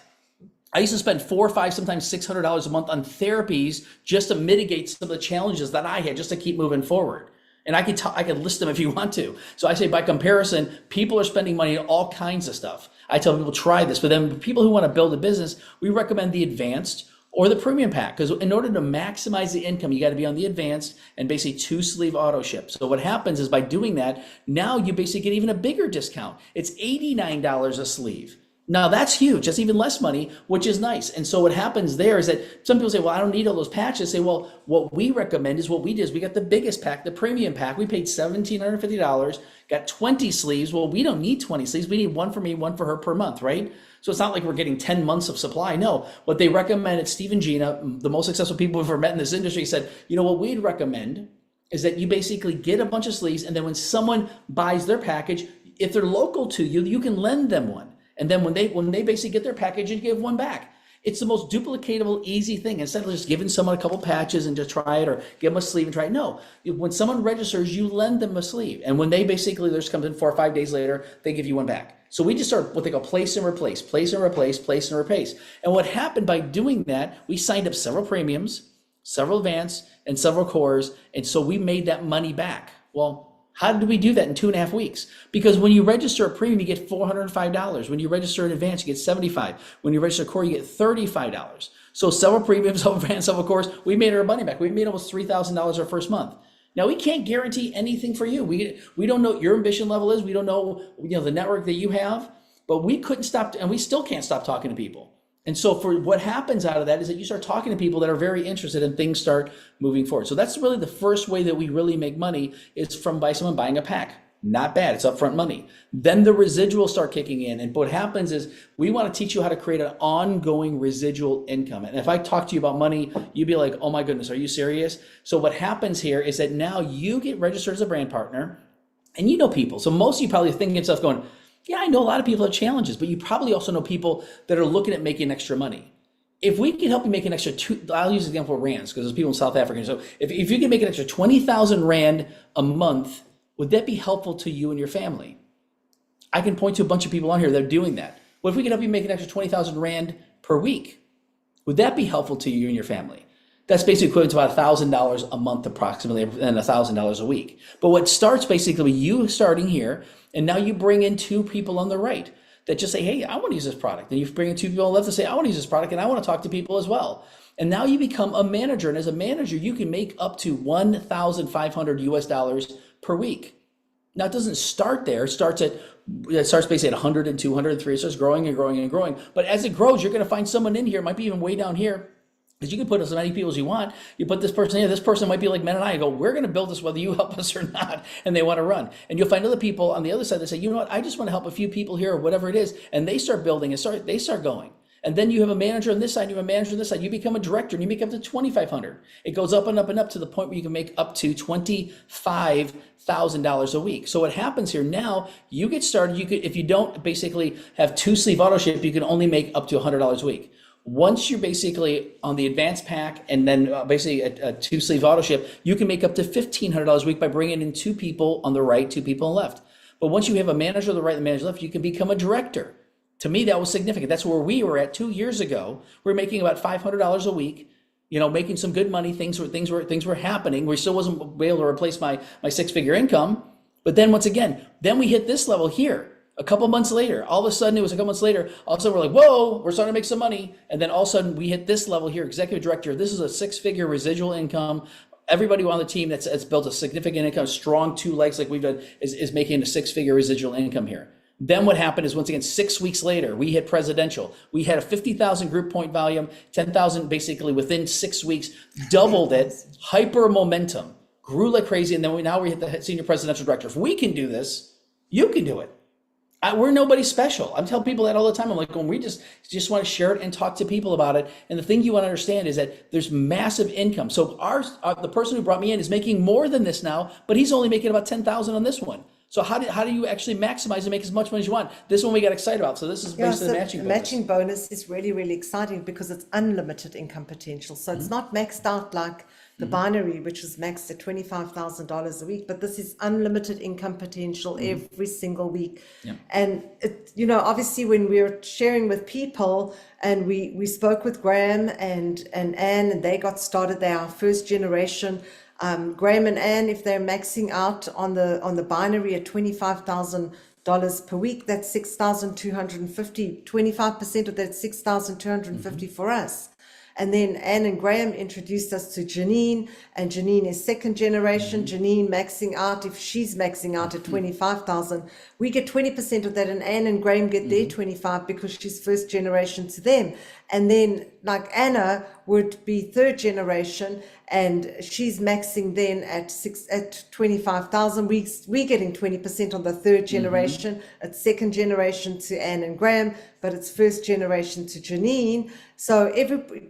I used to spend $400, $500, sometimes $600 a month on therapies just to mitigate some of the challenges that I had, just to keep moving forward. And I could list them if you want to. So I say, by comparison, people are spending money on all kinds of stuff. I tell people, try this. But then people who want to build a business, we recommend the advanced or the premium pack, because in order to maximize the income, you got to be on the advanced and basically 2-sleeve auto ship. So what happens is, by doing that, now you basically get even a bigger discount. It's $89 a sleeve. Now that's huge. That's even less money, which is nice. And so what happens there is that some people say, well, I don't need all those patches. Say, well, what we recommend is what we did is we got the biggest pack, the premium pack. We paid $1,750, got 20 sleeves. Well, we don't need 20 sleeves. We need 1 for me, 1 for her per month, right? So it's not like we're getting 10 months of supply. No, what they recommend at Steve and Gina, the most successful people we've ever met in this industry, said, what we'd recommend is that you basically get a bunch of sleeves, and then when someone buys their package, if they're local to you, you can lend them one. And then when they basically get their package, you give one back. It's the most duplicatable, easy thing. Instead of just giving someone a couple patches and just try it, or give them a sleeve and try it. No, when someone registers, you lend them a sleeve. And when they basically just comes in 4 or 5 days later, they give you one back. So we just start what they call place and replace, place and replace, place and replace. And what happened by doing that, we signed up several premiums, several advanced, and several cores. And so we made that money back. Well, how did we do that in 2.5 weeks? Because when you register a premium, you get $405. When you register in advance, you get $75. When you register a core, you get $35. So several premiums, several advanced, several cores, we made our money back. We made almost $3,000 our first month. Now, we can't guarantee anything for you. We don't know what your ambition level is. We don't know, the network that you have. But we couldn't stop, and we still can't stop talking to people. And so for what happens out of that is that you start talking to people that are very interested and things start moving forward. So that's really the first way that we really make money is from by someone buying a pack. Not bad, it's upfront money. Then the residuals start kicking in. And what happens is we want to teach you how to create an ongoing residual income. And if I talk to you about money, you'd be like, oh my goodness, are you serious? So what happens here is that now you get registered as a brand partner and you know people. So most of you probably thinking yourself going, yeah, I know a lot of people have challenges, but you probably also know people that are looking at making extra money. If we can help you make an extra I'll use the example of rands because there's people in South Africa. So if you can make an extra 20,000 rand a month, would that be helpful to you and your family? I can point to a bunch of people on here that are doing that. What if we can help you make an extra 20,000 rand per week? Would that be helpful to you and your family? That's basically equivalent to about $1,000 a month approximately, and $1,000 a week. But what starts basically with you starting here, and now you bring in two people on the right that just say, hey, I want to use this product. And you bring in two people on the left that say, I want to use this product and I want to talk to people as well. And now you become a manager. And as a manager, you can make up to $1,500 per week. Now it doesn't start there. It starts basically at 100 and 200 and 300. It starts growing and growing and growing. But as it grows, you're going to find someone in here, it might be even way down here, because you can put as many people as you want. You put this person here, this person might be like Men and I go, we're going to build this whether you help us or not, and they want to run. And you'll find other people on the other side that say, you know what, I just want to help a few people here or whatever it is, and they start building and they start going. And then you have a manager on this side, you have a manager on this side, you become a director and you make up to 2,500. It goes up and up and up to the point where you can make up to $25,000 a week. So what happens here now, you get started, you could, if you don't basically have 2-sleeve auto ship, you can only make up to $100 a week. Once you're basically on the advanced pack and then basically a 2-sleeve auto ship, you can make up to $1,500 a week by bringing in two people on the right, two people on the left. But once you have a manager on the right and a manager on the left, you can become a director. To me, that was significant. That's where we were at 2 years ago. We were making about $500 a week, making some good money. Things were happening. We still wasn't able to replace my 6-figure income. But then once again, then we hit this level here. A couple months later, all of a sudden, it was a couple months later, all of a sudden we're like, whoa, we're starting to make some money. And then all of a sudden we hit this level here, executive director. This is a 6-figure residual income. Everybody on the team that's built a significant income, strong 2 legs like we've done, is making a 6-figure residual income here. Then what happened is, once again, 6 weeks later, we hit presidential. We had a 50,000 group point volume, 10,000 basically within 6 weeks, doubled it, hyper momentum, grew like crazy. And then now we hit the senior presidential director. If we can do this, you can do it. We're nobody special. I'm telling people that all the time. I'm like, we just want to share it and talk to people about it. And the thing you want to understand is that there's massive income. So the person who brought me in is making more than this now, but he's only making about 10,000 on this one. So how do you actually maximize and make as much money as you want? This one we got excited about. So this is basically the matching bonus. Matching bonus is really, really exciting because it's unlimited income potential. So it's not maxed out like the binary, which is maxed at $25,000 a week, but this is unlimited income potential every single week. Yeah. And obviously when we're sharing with people, and we spoke with Graham and Anne, and they got started. They are first generation. Graham and Anne, if they're maxing out on the binary at $25,000 per week, that's 6,250. 25% of that 6,250 for us. And then Anne and Graham introduced us to Janine, and Janine is second generation. Janine maxing out, if she's maxing out at 25,000, we get 20% of that, and Anne and Graham get their 25 because she's first generation to them. And then like Anna would be third generation, and she's maxing then at 25,000. We're getting 20% on the third generation. It's second generation to Anne and Graham, but it's first generation to Janine. So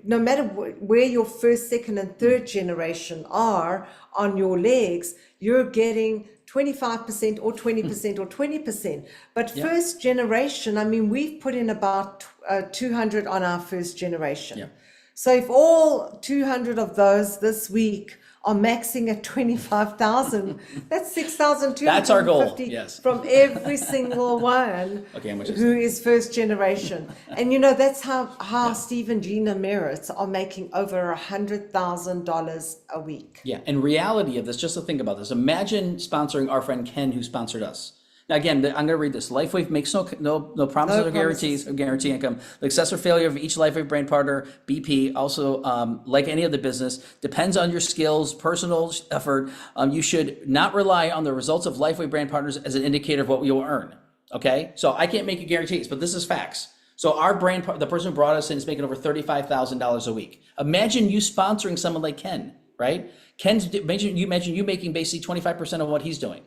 no matter where your first, second, and third generation are on your legs, you're getting 25% or 20% or 20%. But first generation, I mean, we've put in about 200 on our first generation. Yeah. So if all 200 of those this week are maxing at 25,000, that's 6,250. That's our goal. Yes. From every single one who is first generation. And that's how Steve and Gina Merritt are making over $100,000 a week. Yeah. And reality of this, just to think about this, imagine sponsoring our friend Ken, who sponsored us. Now, again, I'm going to read this. LifeWave makes no promises or guarantees of guarantee income. The success or failure of each LifeWave brand partner, BP, also like any other business, depends on your skills, personal effort. You should not rely on the results of LifeWave brand partners as an indicator of what you will earn. Okay, so I can't make guarantees, but this is facts. So our brand, the person who brought us in is making over $35,000 a week. Imagine you sponsoring someone like Ken, right? Imagine you making basically 25% of what he's doing.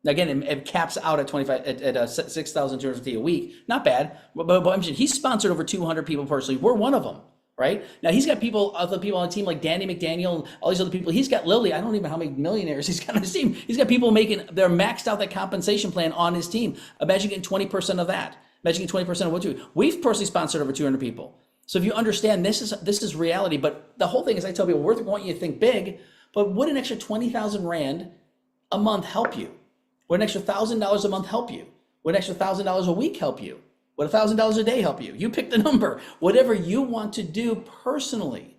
Now again, it caps out at 25 at 6,250 a week. Not bad, but imagine he's sponsored over 200 people personally. We're one of them, right? Now he's got other people on the team like Danny McDaniel and all these other people. He's got Lily. I don't even know how many millionaires he's got on his team. He's got people they're maxed out that compensation plan on his team. Imagine getting 20% of that. Imagine getting 20% of what you do. We've personally sponsored over 200 people. So if you understand, this is reality. But the whole thing is, I tell people, we want you to think big, but would an extra 20,000 Rand a month help you? Would an extra $1,000 a month help you? Would an extra $1,000 a week help you? Would $1,000 a day help you? You pick the number. Whatever you want to do personally.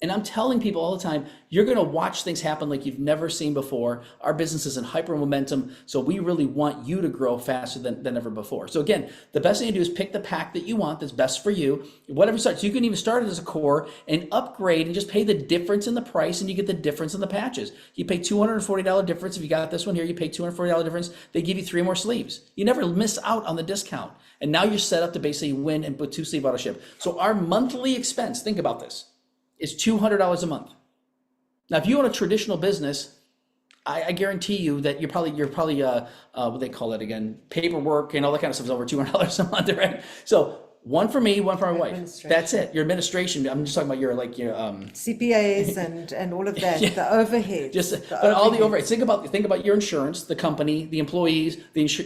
And I'm telling people all the time, you're going to watch things happen like you've never seen before. Our business is in hyper momentum, so we really want you to grow faster than ever before. So again, the best thing to do is pick the pack that you want that's best for you. Whatever starts, you can even start it as a core and upgrade and just pay the difference in the price, and you get the difference in the patches. You pay $240 difference. If you got this one here, you pay $240 difference. They give you 3 more sleeves. You never miss out on the discount. And now you're set up to basically win and put 2 sleeve auto ship. So our monthly expense, think about this, is $200 a month. Now, if you own a traditional business, I guarantee you that you're probably what they call it again, paperwork and all that kind of stuff is over $200 a month, right? So one for me, one for my wife. That's it. Your administration. I'm just talking about your CPAs and all of that, Yeah. the overhead. But all the overhead. Think about your insurance, the company, the employees,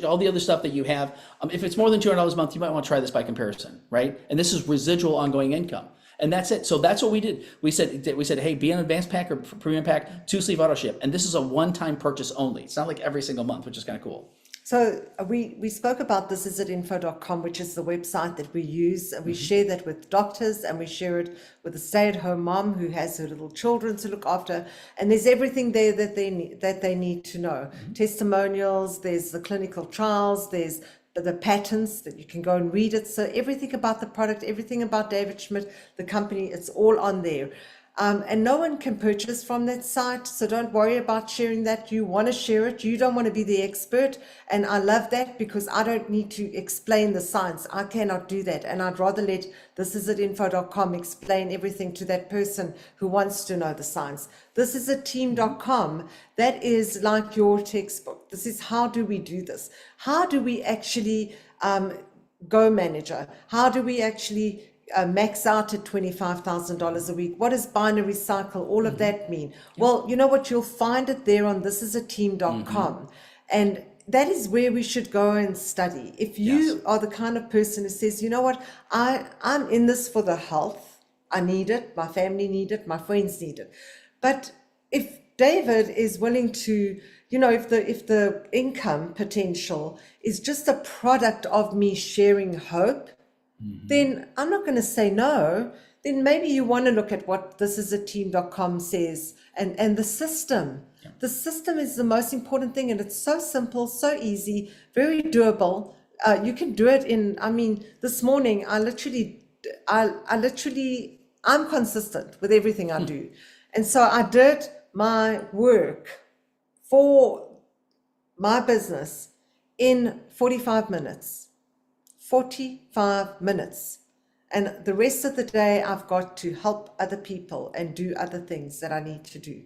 all the other stuff that you have. If it's more than $200 a month, you might want to try this by comparison, right? And this is residual ongoing income. And that's it. So that's what we did. We said, hey, be an advanced pack or premium pack, 2 sleeve auto ship. And this is a one-time purchase only. It's not like every single month, which is kind of cool. So we spoke about thisisatinfo.com, which is the website that we use. We share that with doctors, and we share it with a stay-at-home mom who has her little children to look after. And there's everything there that they need to know. Testimonials, there's the clinical trials, there's the patents that you can go and read it. So everything about the product, everything about David Schmidt, the company, it's all on there. And no one can purchase from that site. So don't worry about sharing that. You want to share it. You don't want to be the expert. And I love that because I don't need to explain the science. I cannot do that. And I'd rather let thisisatinfo.com explain everything to that person who wants to know the science. Thisisateam.com, that is like your textbook. This is how do we do this? How do we actually go manager? How do we actually max out at $25,000 a week? What does binary cycle, all of that mean? Well, you know what? You'll find it there on thisisateam.com. And that is where we should go and study. If you are the kind of person who says, you know what, I'm in this for the health. I need it. My family need it. My friends need it. But if David is willing to, if the income potential is just a product of me sharing hope, then I'm not going to say no. Then maybe you want to look at what thisisateam.com says and the system. Yeah. The system is the most important thing, and it's so simple, so easy, very doable. You can do it this morning, I'm consistent with everything I do. And so I did my work for my business in 45 minutes. 45 minutes. And the rest of the day, I've got to help other people and do other things that I need to do.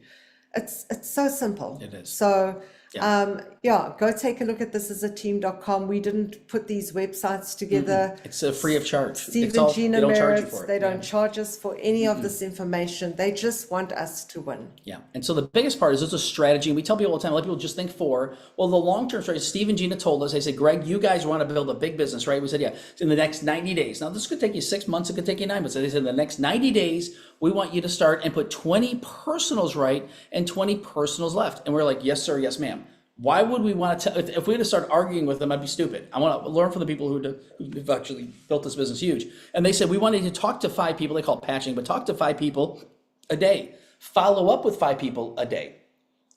It's so simple. It is. So, go take a look at thisisateam.com. We didn't put these websites together. It's free of charge. Steve and Gina merits. They don't charge us for any of this information. They just want us to win. Yeah. And so the biggest part is it's a strategy. And we tell people all the time, let people just think forward. Well, the long-term strategy, Steve and Gina told us, they said, Greg, you guys want to build a big business, right? We said, yeah, in the next 90 days. Now, this could take you 6 months. It could take you 9 months. So they said, in the next 90 days, we want you to start and put 20 personals right and 20 personals left. And we're like, yes, sir. Yes, ma'am. Why would we want to, if we had to start arguing with them, I'd be stupid. I want to learn from the people who've actually built this business huge. And they said, we wanted to talk to 5 people, they call it patching, but talk to 5 people a day, follow up with 5 people a day,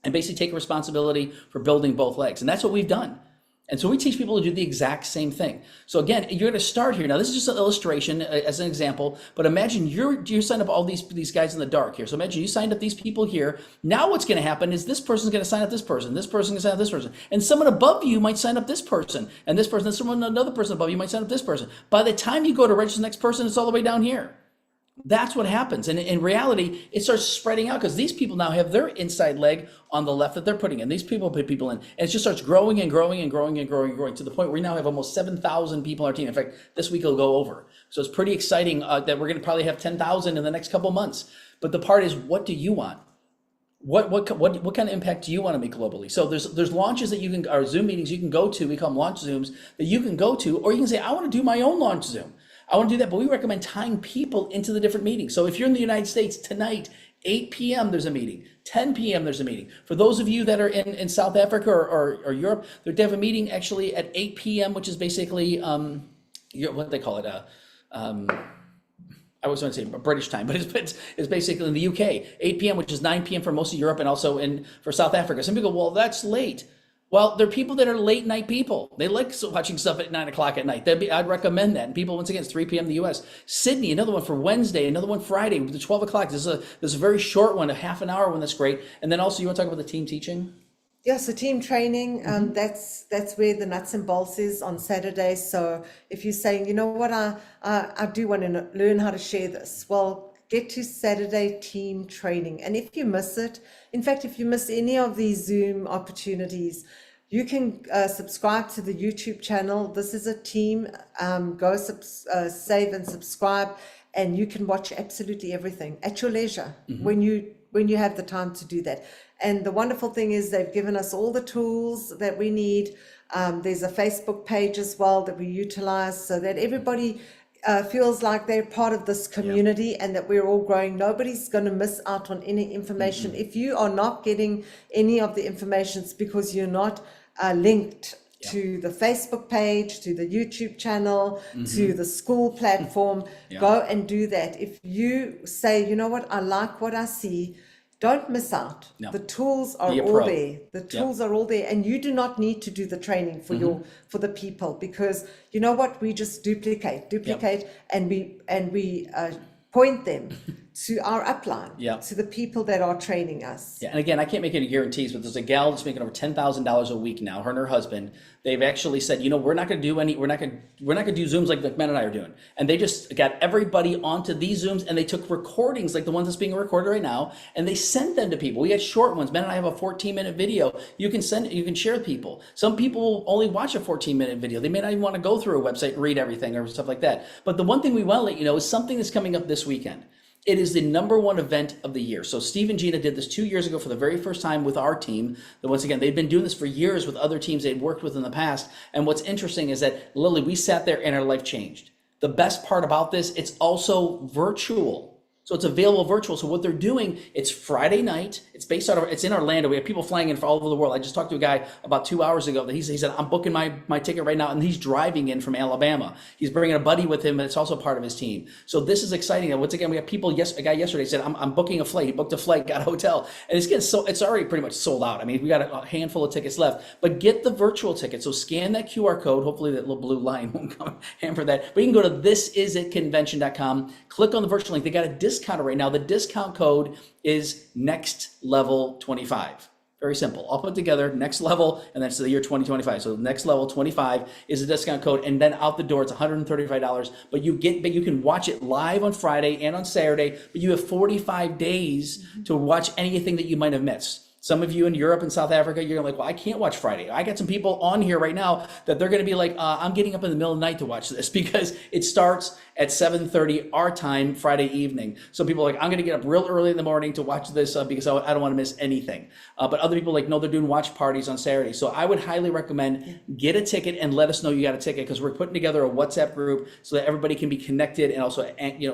and basically take responsibility for building both legs. And that's what we've done. And so we teach people to do the exact same thing. So again, you're going to start here. Now, this is just an illustration as an example, but imagine you signed up all these guys in the dark here. So imagine you signed up these people here. Now what's going to happen is this person's going to sign up this person, this person's going to sign up this person, and someone above you might sign up this person, and this person, another person above you might sign up this person. By the time you go to register the next person, it's all the way down here. That's what happens. And in reality, it starts spreading out because these people now have their inside leg on the left that they're putting in. These people put people in. And it just starts growing and growing and growing and growing and growing to the point where we now have almost 7,000 people on our team. In fact, this week it'll go over. So it's pretty exciting that we're going to probably have 10,000 in the next couple months. But the part is, what do you want? What kind of impact do you want to make globally? So there's launches that you can, or Zoom meetings you can go to. We call them launch Zooms that you can go to, or you can say, I want to do my own launch Zoom. I want to do that, but we recommend tying people into the different meetings. So if you're in the United States tonight, 8 p.m. there's a meeting, 10 p.m. there's a meeting. For those of you that are in South Africa or Europe, they have a meeting actually at 8 p.m., which is basically what they call it. I was going to say British time, but it's basically in the UK, 8 p.m., which is 9 p.m. for most of Europe and also for South Africa. Some people go, well, that's late. Well, there are people that are late night people. They like watching stuff at 9 o'clock at night. I'd recommend that. And people, once again, it's 3 p.m. in the U.S. Sydney, another one for Wednesday, another one Friday, the 12 o'clock. This is a very short one, a half an hour one that's great. And then also, you want to talk about the team teaching? Yeah, so team training, that's where the nuts and bolts is on Saturday. So if you're saying, you know what, I do want to learn how to share this, well, get to Saturday team training. And if you miss it, in fact, if you miss any of these Zoom opportunities, you can subscribe to the YouTube channel. This is a team. Go save and subscribe, and you can watch absolutely everything at your leisure when you have the time to do that. And the wonderful thing is they've given us all the tools that we need. There's a Facebook page as well that we utilize so that everybody feels like they're part of this community and that we're all growing. Nobody's going to miss out on any information. If you are not getting any of the information, it's because you're not linked to the Facebook page, to the YouTube channel, to the school platform. Go and do that. If you say, you know what, I like what I see, don't miss out. The tools are all there. The tools are all there, and you do not need to do the training for the people, because you know what, we just duplicate, and we point them to our upline, to the people that are training us. Yeah, and again, I can't make any guarantees, but there's a gal that's making over $10,000 a week now. Her and her husband, they've actually said, you know, we're not going to do Zooms like Ben and I are doing. And they just got everybody onto these Zooms, and they took recordings like the ones that's being recorded right now, and they sent them to people. We had short ones. Ben and I have a 14-minute video. You can send it, you can share with people. Some people will only watch a 14-minute video. They may not even want to go through a website and read everything or stuff like that. But the one thing we want to let you know is something that's coming up this weekend. It is the #1 event of the year. So Steve and Gina did this 2 years ago for the very first time with our team. That once again, they've been doing this for years with other teams they'd worked with in the past. And what's interesting is that, Lily, we sat there and our life changed. The best part about this, it's also virtual. So it's available virtual. So what they're doing, it's Friday night. It's in Orlando. We have people flying in from all over the world. I just talked to a guy about 2 hours ago that he said, I'm booking my ticket right now. And he's driving in from Alabama. He's bringing a buddy with him, and it's also part of his team. So this is exciting. And once again, we have people, a guy yesterday said, I'm booking a flight. He booked a flight, got a hotel. And it's already pretty much sold out. I mean, we got a handful of tickets left, but get the virtual ticket. So scan that QR code. Hopefully that little blue line won't come hamper that. But you can go to thisisitconvention.com, click on the virtual link. They got a discount right now. The discount code is Next Level 25. Very simple. I'll put together Next Level, and that's the year 2025. So Next Level 25 is the discount code, and then out the door it's $135. But you can watch it live on Friday and on Saturday. But you have 45 days to watch anything that you might have missed. Some of you in Europe and South Africa, you're like, well, I can't watch Friday. I got some people on here right now that they're going to be like, I'm getting up in the middle of the night to watch this because it starts at 7:30 our time Friday evening. So people are like, I'm going to get up real early in the morning to watch this because I don't want to miss anything. But other people like, no, they're doing watch parties on Saturday. So I would highly recommend get a ticket and let us know you got a ticket, because we're putting together a WhatsApp group so that everybody can be connected and also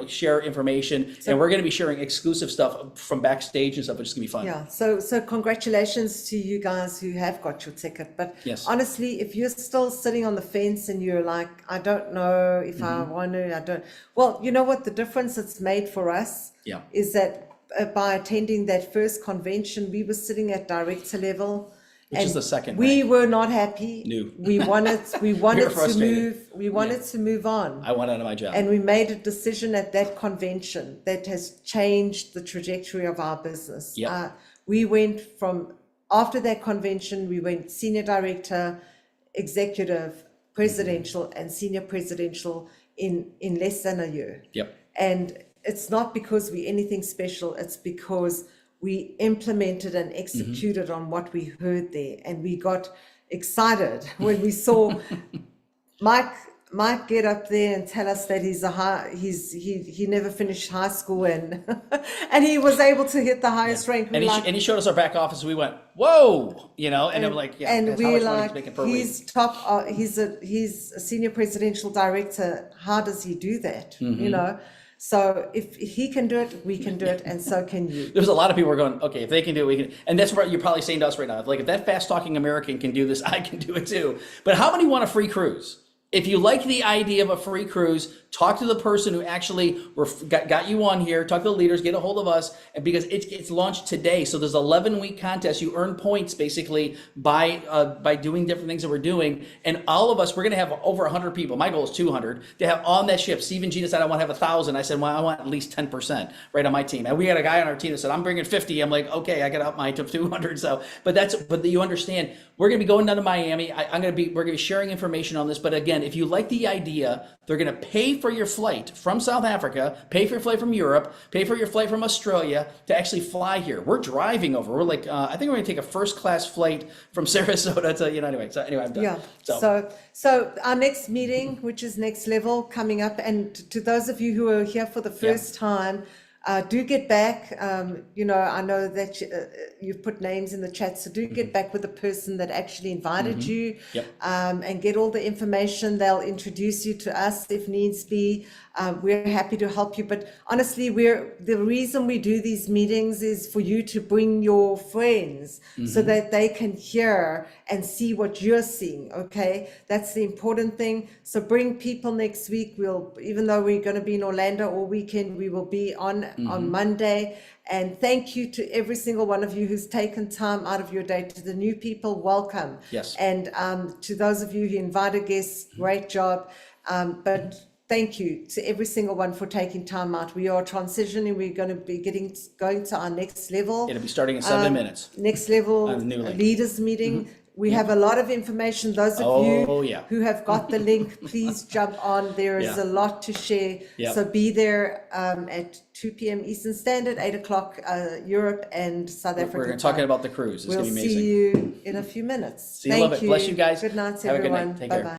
share information. And we're going to be sharing exclusive stuff from backstage and stuff, which is going to be fun. Yeah. So congratulations to you guys who have got your ticket. But honestly, if you're still sitting on the fence and you're like, I don't know if I want to, I don't. Well, you know what? The difference it's made for us is that by attending that first convention, we were sitting at director level, Which is the second We rank. were not happy. No. We wanted We were to frustrated. move on. I went out of my job. And we made a decision at that convention that has changed the trajectory of our business. Yep. We went from, after that convention, we went senior director, executive, presidential, and senior presidential in less than a year. Yep. And it's not because we're anything special, it's because we implemented and executed on what we heard there. And we got excited when we saw Mike get up there and tell us that he never finished high school and and he was able to hit the highest rank. And he showed us our back office. We went, whoa, and I'm like, yeah, and that's how we're much money he's like, making per week. he's top. He's a senior presidential director. How does he do that? So if he can do it, we can do it, and so can you. There's a lot of people who are going, okay, if they can do it, we can. And that's what you're probably saying to us right now. Like, if that fast-talking American can do this, I can do it too. But how many want a free cruise? If you like the idea of a free cruise, talk to the person who actually got you on here, talk to the leaders, get a hold of us, and because it's launched today. So there's 11-week contest. You earn points basically by doing different things that we're doing. And all of us, we're going to have over 100 people. My goal is 200 to have on that ship. Steve and Gina said, I want to have 1,000. I said, well, I want at least 10% right on my team. And we had a guy on our team that said, I'm bringing 50. I'm like, okay, I got up mine to 200. So, but you understand, we're going to be going down to Miami. We're going to be sharing information on this. But again, if you like the idea, they're going to pay for your flight from South Africa, pay for your flight from Europe, pay for your flight from Australia to actually fly here. We're driving over. We're like, I think we're going to take a first-class flight from Sarasota to, anyway. So anyway, I'm done. Yeah. So our next meeting, which is next level, coming up, and to those of you who are here for the first time, do get back. I know that you've put names in the chat, so do get back with the person that actually invited you, and get all the information. They'll introduce you to us if needs be. We're happy to help you. But honestly, the reason we do these meetings is for you to bring your friends so that they can hear and see what you're seeing. Okay, that's the important thing. So bring people next week. Even though we're going to be in Orlando all weekend, we will be on Monday. And thank you to every single one of you who's taken time out of your day. To the new people, welcome. Yes. And to those of you who invited guests, great job. But thank you to every single one for taking time out. We are transitioning. We're going to be going to our next level. It'll be starting in 7 minutes. Next level On the new link. leaders meeting. We have a lot of information. Those of you who have got the link, please jump on. There is a lot to share. So be there at 2 p.m. Eastern Standard, 8 o'clock Europe and South Africa. We're talking about the cruise. It's We'll going to be amazing. see you in a few minutes. See you. Love it. Bless you guys. Good night, Have a good night. everyone. Take care. Bye-bye.